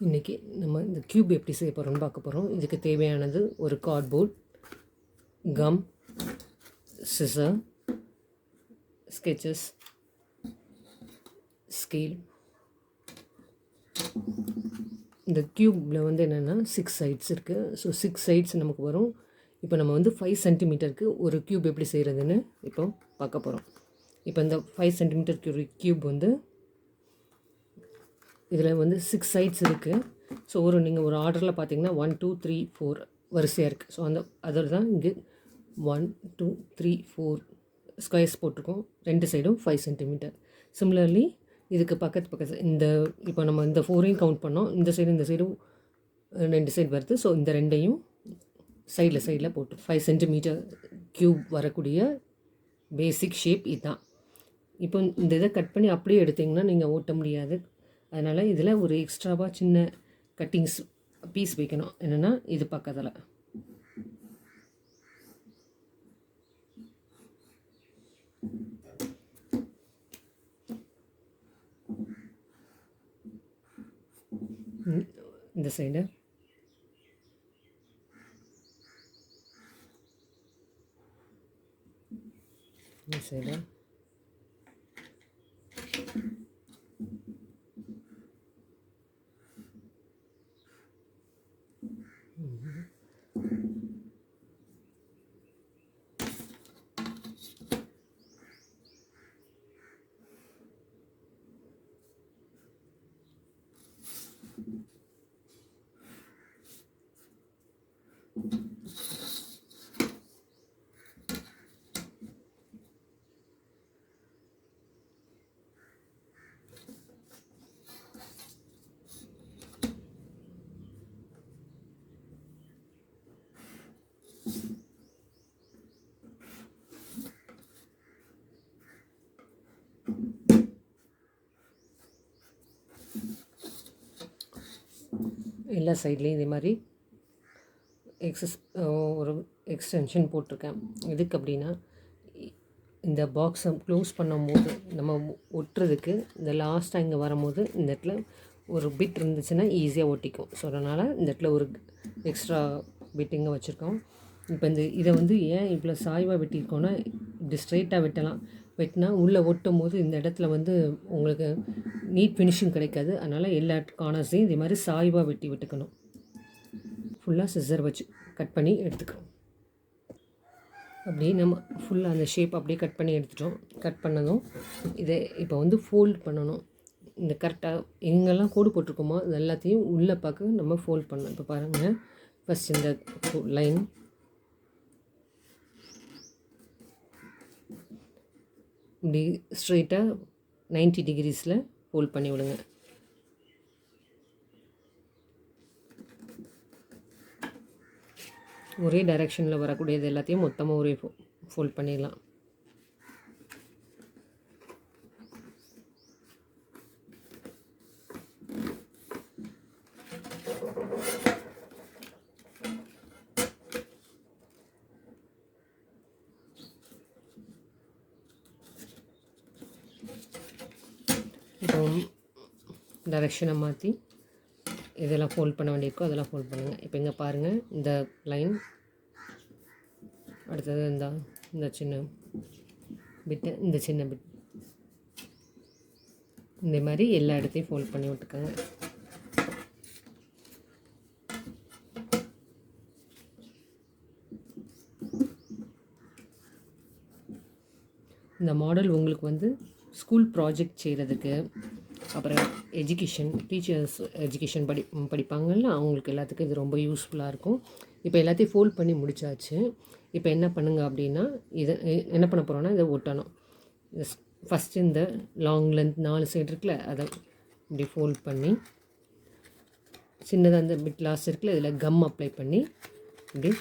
இன்றைக்கி நம்ம இந்த க்யூப் எப்படி செய்ய போகிறோம்னு பார்க்க போகிறோம். இதுக்கு தேவையானது ஒரு cardboard, come, scissor, sketches, scale. இந்த க்யூப்பில் வந்து என்னென்னா 6 சைட்ஸ் இருக்குது. ஸோ 6 சைட்ஸ் நமக்கு வரும். இப்போ நம்ம வந்து 5 சென்டிமீட்டருக்கு ஒரு க்யூப் எப்படி செய்கிறதுன்னு இப்போ பார்க்க போகிறோம். இப்போ இந்த 5 சென்டிமீட்டர் க்யூப் வந்து இதில் வந்து 6 சைட்ஸ் இருக்குது. ஸோ நீங்கள் ஒரு ஆர்டரில் பார்த்தீங்கன்னா 1 2 3 4 வரிசையாக இருக்குது. ஸோ அதில் தான் இங்கே 1 2 3 4 ஸ்கொயர்ஸ் போட்டிருக்கோம். 2 சைடும் 5 சென்டிமீட்டர். சிமிலர்லி இதுக்கு பக்கத்து இப்போ நம்ம இந்த 4ஐயும் கவுண்ட் பண்ணோம். இந்த சைடும் 2 சைடு வருது. ஸோ இந்த ரெண்டையும் சைடில் போட்டு 5 சென்டிமீட்டர் க்யூப் வரக்கூடிய பேசிக் ஷேப் இதுதான். இப்போ இந்த இதை கட் பண்ணி அப்படியே எடுத்திங்கன்னா நீங்கள் ஓட்ட முடியாது. அதனால் இதில் ஒரு எக்ஸ்ட்ராவாக சின்ன கட்டிங்ஸ் பீஸ் வைக்கணும். என்னென்னா இது பக்கத்தில் இந்த சைடு இந்த சைடு எல்லா சைட்லேயும் இதே மாதிரி ஒரு எக்ஸ்டென்ஷன் போட்டிருக்கேன். எதுக்கு அப்படின்னா இந்த பாக்ஸை க்ளோஸ் பண்ணும்போது நம்ம ஒட்டுறதுக்கு இந்த லாஸ்ட்டாக இங்கே வரும்போது இந்த இடத்துல ஒரு பிட் இருந்துச்சுன்னா ஈஸியாக ஒட்டிக்கும். ஸோ அதனால் இந்த இடத்துல ஒரு எக்ஸ்ட்ரா பிட் இங்கே வச்சுருக்கோம். இப்போ இதை வந்து ஏன் இவ்வளோ சாய்வாக வெட்டியிருக்கோன்னா இப்படி ஸ்ட்ரைட்டாக வெட்டினா உள்ளே ஒட்டும் போது இந்த இடத்துல வந்து உங்களுக்கு நீட் ஃபினிஷிங் கிடைக்காது. அதனால் எல்லா கார்னர்ஸையும் இதே மாதிரி சாய்வாக விட்டுக்கணும். ஃபுல்லாக சிசர் வச்சு கட் பண்ணி எடுத்துக்கணும். அப்படியே நம்ம ஃபுல்லாக அந்த ஷேப் அப்படியே கட் பண்ணி எடுத்துட்டோம். கட் பண்ணதும் இதை இப்போ வந்து ஃபோல்ட் பண்ணணும். இந்த கரெக்டாக எங்கெல்லாம் கோடு போட்டிருக்கோமோ அது எல்லாத்தையும் உள்ளே பார்க்க நம்ம ஃபோல்ட் பண்ணணும். இப்போ பாருங்கள், ஃபஸ்ட் இந்த லைன் இப்படி ஸ்ட்ரெயிட்டாக 90 டிகிரிஸில் ஃபோல்ட் பண்ணி விடுங்க. ஒரே டைரெக்ஷனில் வரக்கூடியது எல்லாத்தையும் மொத்தமாக ஒரே ஃபோல்ட் பண்ணிடலாம். இப்போ டைரெக்ஷனை மாற்றி இதெல்லாம் ஃபோல்ட் பண்ண வேண்டியிருக்கோ அதெல்லாம் ஃபோல்ட் பண்ணுங்கள். இப்போ இங்கே பாருங்கள், இந்த லைன் அடுத்தது இந்த சின்ன பிட்டு, இந்த சின்ன பிட், இந்த மாதிரி எல்லா இடத்தையும் ஃபோல்ட் பண்ணி விட்டுக்கோங்க. இந்த மாடல் உங்களுக்கு வந்து ஸ்கூல் ப்ராஜெக்ட் செய்கிறதுக்கு, அப்புறம் டீச்சர்ஸ் எஜுகேஷன் படிப்பாங்கள்ல, அவங்களுக்கு எல்லாத்துக்கும் இது ரொம்ப யூஸ்ஃபுல்லாக இருக்கும். இப்போ எல்லாத்தையும் ஃபோல்ட் பண்ணி முடித்தாச்சு. இப்போ என்ன பண்ணுங்க அப்படின்னா, இதை என்ன பண்ண போகிறோன்னா இதை ஒட்டணும். ஃபஸ்ட்டு இந்த லாங் லென்த் 4 சைடு இருக்குல்ல, அதை இப்படி ஃபோல்ட் பண்ணி சின்னதாக அந்த பிட் லாஸ்ட் இருக்குல்ல, இதில் கம் அப்ளை பண்ணி இப்படி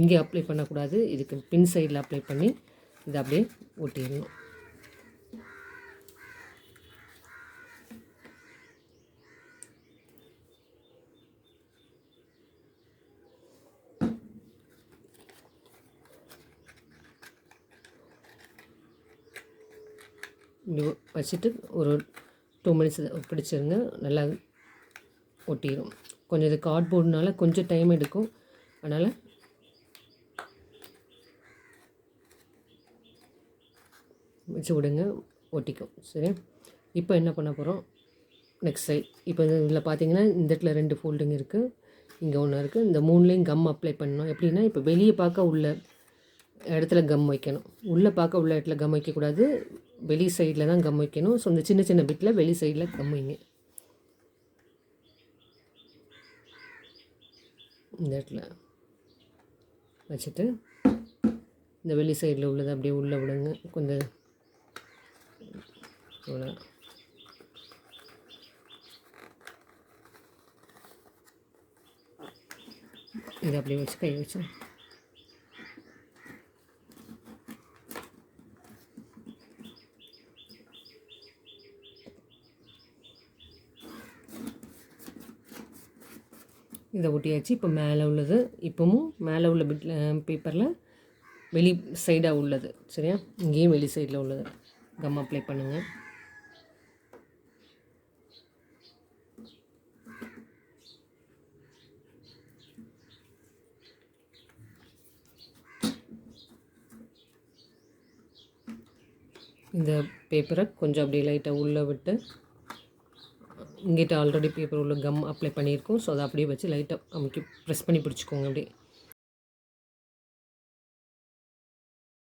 இங்கே அப்ளை பண்ணக்கூடாது, இதுக்கு பின் சைடில் அப்ளை பண்ணி இதை அப்படியே ஒட்டிடணும். இப்படி வச்சுட்டு ஒரு 2 மினிட்ஸ் பிடிச்சிருங்க. நல்லா ஒட்டிடும். கொஞ்சம் இது கார்ட்போர்டுனால கொஞ்சம் டைம் எடுக்கும், அதனால் வச்சு விடுங்க, ஒட்டிக்கும். சரி, இப்போ என்ன பண்ண போகிறோம், நெக்ஸ்ட் சைட். இப்போ இதில் பார்த்தீங்கன்னா இந்த இடத்துல 2 ஃபோல்டிங் இருக்குது, இங்கே ஒன்று இருக்குது. இந்த 3லேயும் கம் அப்ளை பண்ணணும். எப்படின்னா இப்போ வெளியே பார்க்க உள்ள இடத்துல கம் வைக்கணும், உள்ளே பார்க்க உள்ள இடத்துல கம் வைக்கக்கூடாது, வெளி சைடில் தான் கம் வைக்கணும். ஸோ இந்த சின்ன சின்ன பிட்டில் வெளி சைடில் கம் வைங்க. இந்த இடத்துல வச்சுட்டு இந்த வெளி சைடில் உள்ளதை அப்படியே உள்ளே விடுங்க. கொஞ்சம் இதை அப்படியே வச்சு கை வச்சு இதை ஒட்டியாச்சு. இப்போ மேலே உள்ளது, இப்போவும் மேலே உள்ள பேப்பரில் வெளி சைடாக உள்ளது. சரியா, இங்கேயும் வெளி சைடில் உள்ளது கம் அப்ளை பண்ணுங்கள். இந்த பேப்பரை கொஞ்சம் அப்படியே லைட்டாக உள்ளே விட்டு, இங்கிட்ட ஆல்ரெடி பேப்பர் உள்ள கம் அப்ளை பண்ணியிருக்கோம். ஸோ அதை அப்படியே வச்சு லைட்டாக அமுக்கி ப்ரெஸ் பண்ணி பிடிச்சிக்கோங்க. அப்படியே